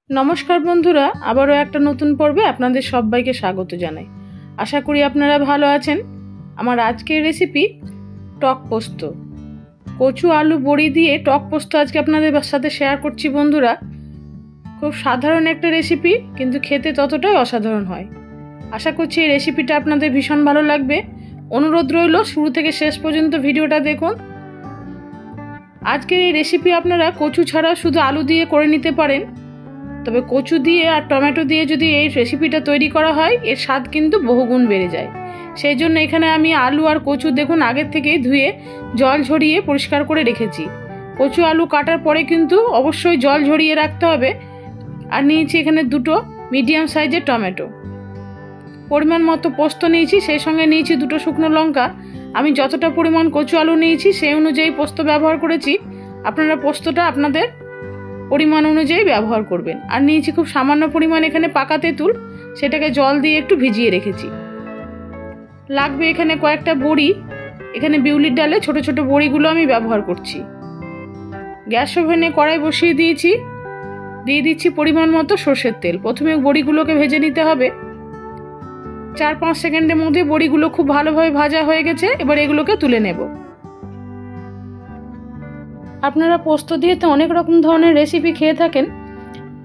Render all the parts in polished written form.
নমস্কার বন্ধুরা, আবারও একটা নতুন পর্বে আপনাদের সবাইকে স্বাগত জানাই। আশা করি আপনারা ভালো আছেন। আমার আজকের রেসিপি টক পোস্ত। কচু আলু বড়ি দিয়ে টক পোস্ত আজকে আপনাদের সাথে শেয়ার করছি বন্ধুরা। খুব সাধারণ একটা রেসিপি, কিন্তু খেতে ততটাই অসাধারণ হয়। আশা করছি এই রেসিপিটা আপনাদের ভীষণ ভালো লাগবে। অনুরোধ রইল শুরু থেকে শেষ পর্যন্ত ভিডিওটা দেখুন। আজকের এই রেসিপি আপনারা কচু ছাড়া শুধু আলু দিয়ে করে নিতে পারেন, তবে কচু দিয়ে আর টমেটো দিয়ে যদি এই রেসিপিটা তৈরি করা হয় এর স্বাদ কিন্তু বহুগুণ বেড়ে যায়। সেই জন্য এখানে আমি আলু আর কচু দেখুন আগের থেকেই ধুয়ে জল ঝরিয়ে পরিষ্কার করে রেখেছি। কচু আলু কাটার পরে কিন্তু অবশ্যই জল ঝরিয়ে রাখতে হবে। আর নিয়েছি এখানে দুটো মিডিয়াম সাইজের টমেটো, পরিমাণ মতো পোস্ত নিয়েছি, সেই সঙ্গে নিয়েছি দুটো শুকনো লঙ্কা। আমি যতটা পরিমাণ কচু আলু নিয়েছি সেই অনুযায়ী পোস্ত ব্যবহার করেছি। আপনারা পোস্তটা আপনাদের পরিমাণ অনুযায়ী ব্যবহার করবেন। আর নিয়েছি খুব সামান্য পরিমাণ এখানে পাকা তেঁতুল, সেটাকে জল দিয়ে একটু ভিজিয়ে রেখেছি। লাগবে এখানে কয়েকটা বড়ি, এখানে বিউলির ডালে ছোট ছোট বড়িগুলো আমি ব্যবহার করছি। গ্যাস ওভেনে কড়াই বসিয়ে দিয়েছি, দিয়ে দিচ্ছি পরিমাণ মতো সর্ষের তেল। প্রথমে বড়িগুলোকে ভেজে নিতে হবে। 4-5 সেকেন্ডের মধ্যে বড়িগুলো খুব ভালোভাবে ভাজা হয়ে গেছে। এবার এগুলোকে তুলে নেব। আপনারা পোস্ত দিয়ে তো অনেক রকম ধরনের রেসিপি খেয়ে থাকেন,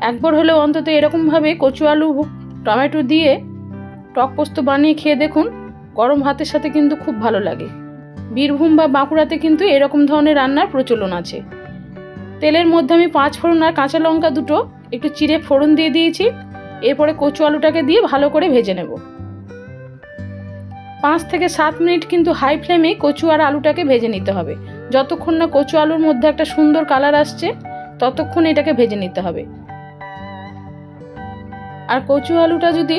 একবার হলেও অন্তত এরকমভাবে কচু আলু টমেটো দিয়ে টক পোস্ত বানিয়ে খেয়ে দেখুন। গরম ভাতের সাথে কিন্তু খুব ভালো লাগে। বীরভূম বা বাঁকুড়াতে কিন্তু এরকম ধরনের রান্নার প্রচলন আছে। তেলের মধ্যে আমি 5 ফোড়ন আর কাঁচা লঙ্কা দুটো একটু চিড়ে ফোড়ন দিয়ে দিয়েছি। এরপরে কচু আলুটাকে দিয়ে ভালো করে ভেজে নেব। 5 থেকে 7 মিনিট কিন্তু হাই ফ্লেমে কচু আর আলুটাকে ভেজে নিতে হবে। যতক্ষণ না কচু আলুর মধ্যে একটা সুন্দর কালার আসছে ততক্ষণ এটাকে ভেজে নিতে হবে। আর কচু আলুটা যদি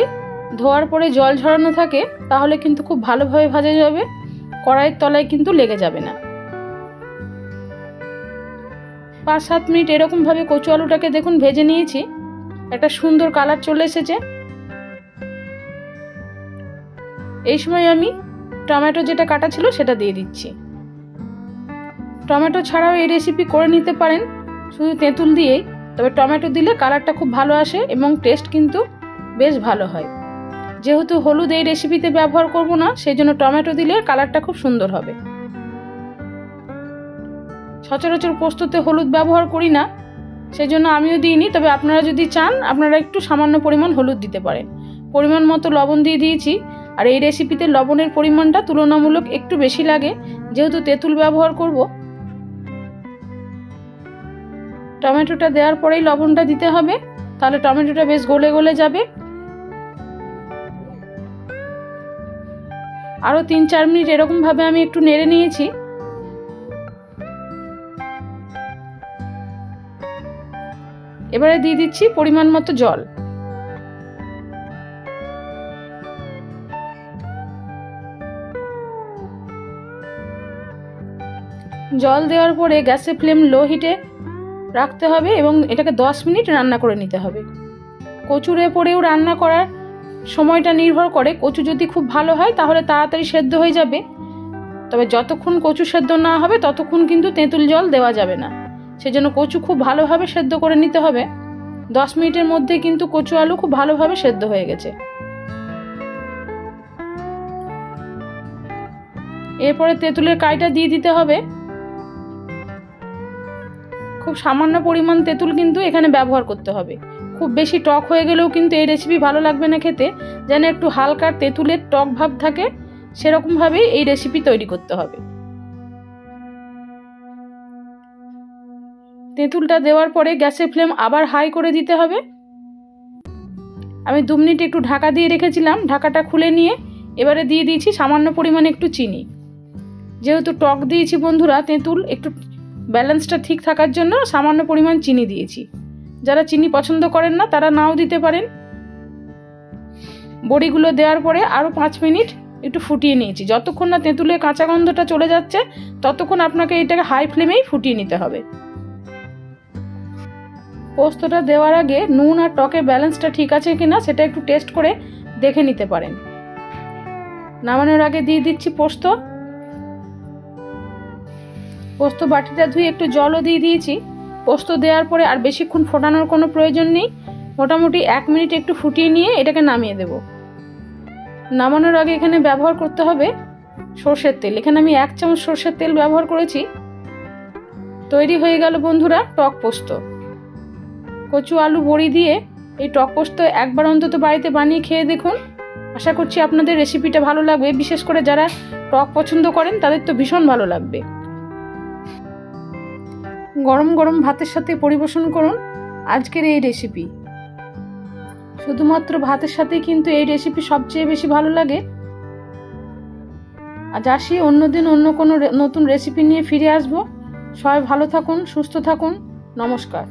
ধোয়ার পরে জল ঝরানো থাকে তাহলে কিন্তু খুব ভালোভাবে ভাজা যাবে, কড়াইয়ের তলায় কিন্তু লেগে যাবে না। 5-7 মিনিট এরকমভাবে কচু আলুটাকে দেখুন ভেজে নিয়েছি। একটা সুন্দর কালার চলে এসেছে। এই সময় আমি টমেটো যেটা কাটা ছিল সেটা দিয়ে দিচ্ছি। টমেটো ছাড়াও এই রেসিপি করে নিতে পারেন শুধু তেঁতুল দিয়েই, তবে টমেটো দিলে কালারটা খুব ভালো আসে এবং টেস্ট কিন্তু বেশ ভালো হয়। যেহেতু হলুদ এই রেসিপিতে ব্যবহার করব না, সেই জন্য টমেটো দিলে কালারটা খুব সুন্দর হবে। সচরাচর পোস্ততে হলুদ ব্যবহার করি না, সেই জন্য আমিও দিইনি। তবে আপনারা যদি চান আপনারা একটু সামান্য পরিমাণ হলুদ দিতে পারেন। পরিমাণ মতো লবণ দিয়ে দিয়েছি। আর এই রেসিপিতে লবণের পরিমাণটা তুলনামূলক একটু বেশি লাগে, যেহেতু তেঁতুল ব্যবহার করব। টমেটোটা দেওয়ার পরেই লবণটা দিতে হবে, তাহলে টমেটোটা বেশ গলে গলে যাবে। আরও 3-4 মিনিট এরকমভাবে আমি একটু নেড়ে নিয়েছি। এবারে দিয়ে দিচ্ছি পরিমাণ মতো জল। জল দেওয়ার পরে গ্যাসের ফ্লেম লো হিটে রাখতে হবে এবং এটাকে 10 মিনিট রান্না করে নিতে হবে। কচুর পরেও রান্না করার সময়টা নির্ভর করে। কচু যদি খুব ভালো হয় তাহলে তাড়াতাড়ি সেদ্ধ হয়ে যাবে, তবে যতক্ষণ কচু সেদ্ধ না হবে ততক্ষণ কিন্তু তেঁতুল জল দেওয়া যাবে না। সেজন্য কচু খুব ভালোভাবে সেদ্ধ করে নিতে হবে। 10 মিনিটের মধ্যে কিন্তু কচু আলু খুব ভালোভাবে সেদ্ধ হয়ে গেছে। এরপরে তেঁতুলের কাইটা দিয়ে দিতে হবে। খুব সামান্য পরিমাণ তেঁতুল কিন্তু এখানে ব্যবহার করতে হবে। খুব বেশি টক হয়ে গেলেও কিন্তু এই রেসিপি ভালো লাগবে না খেতে। যেন একটু হালকা তেঁতুলের টক ভাব থাকে সেরকমভাবেই এই রেসিপি তৈরি করতে হবে। তেঁতুলটা দেওয়ার পরে গ্যাসের ফ্লেম আবার হাই করে দিতে হবে। আমি 2 মিনিট একটু ঢাকা দিয়ে রেখেছিলাম, ঢাকাটা খুলে নিয়ে এবারে দিয়ে দিয়েছি সামান্য পরিমাণে একটু চিনি। যেহেতু টক দিয়েছি বন্ধুরা, তেঁতুল একটু ব্যালেন্সটা ঠিক থাকার জন্য সামান্য পরিমাণ চিনি দিয়েছি। যারা চিনি পছন্দ করেন না তারা নাও দিতে পারেন। বড়িগুলো দেওয়ার পরে আরও 5 মিনিট একটু ফুটিয়ে নিয়েছি। যতক্ষণ না তেঁতুলের কাঁচা গন্ধটা চলে যাচ্ছে ততক্ষণ আপনাকে এটাকে হাই ফ্লেমেই ফুটিয়ে নিতে হবে। পোস্তটা দেওয়ার আগে নুন আর টকের ব্যালেন্সটা ঠিক আছে কিনা সেটা একটু টেস্ট করে দেখে নিতে পারেন। নামানোর আগে দিয়ে দিচ্ছি পোস্ত। পোস্ত বাটিটা ধুয়ে একটু জলও দিয়ে দিয়েছি। পোস্ত দেওয়ার পরে আর বেশিক্ষণ ফোটানোর কোনো প্রয়োজন নেই। মোটামুটি 1 মিনিট একটু ফুটিয়ে নিয়ে এটাকে নামিয়ে দেব। নামানোর আগে এখানে ব্যবহার করতে হবে সর্ষের তেল। এখানে আমি 1 চামচ সর্ষের তেল ব্যবহার করেছি। তৈরি হয়ে গেল বন্ধুরা টক পোস্ত। কচু আলু বড়ি দিয়ে এই টক পোস্ত একবার অন্তত বাড়িতে বানিয়ে খেয়ে দেখুন। আশা করছি আপনাদের রেসিপিটা ভালো লাগবে, বিশেষ করে যারা টক পছন্দ করেন তাদের তো ভীষণ ভালো লাগবে। গরম গরম ভাতের সাথে পরিবেশন করুন আজকের এই রেসিপি। শুধুমাত্র ভাতের সাথেই কিন্তু এই রেসিপি সবচেয়ে বেশি ভালো লাগে। আজ আসি, অন্যদিন অন্য কোনো নতুন রেসিপি নিয়ে ফিরে আসবো। সবাই ভালো থাকুন, সুস্থ থাকুন। নমস্কার।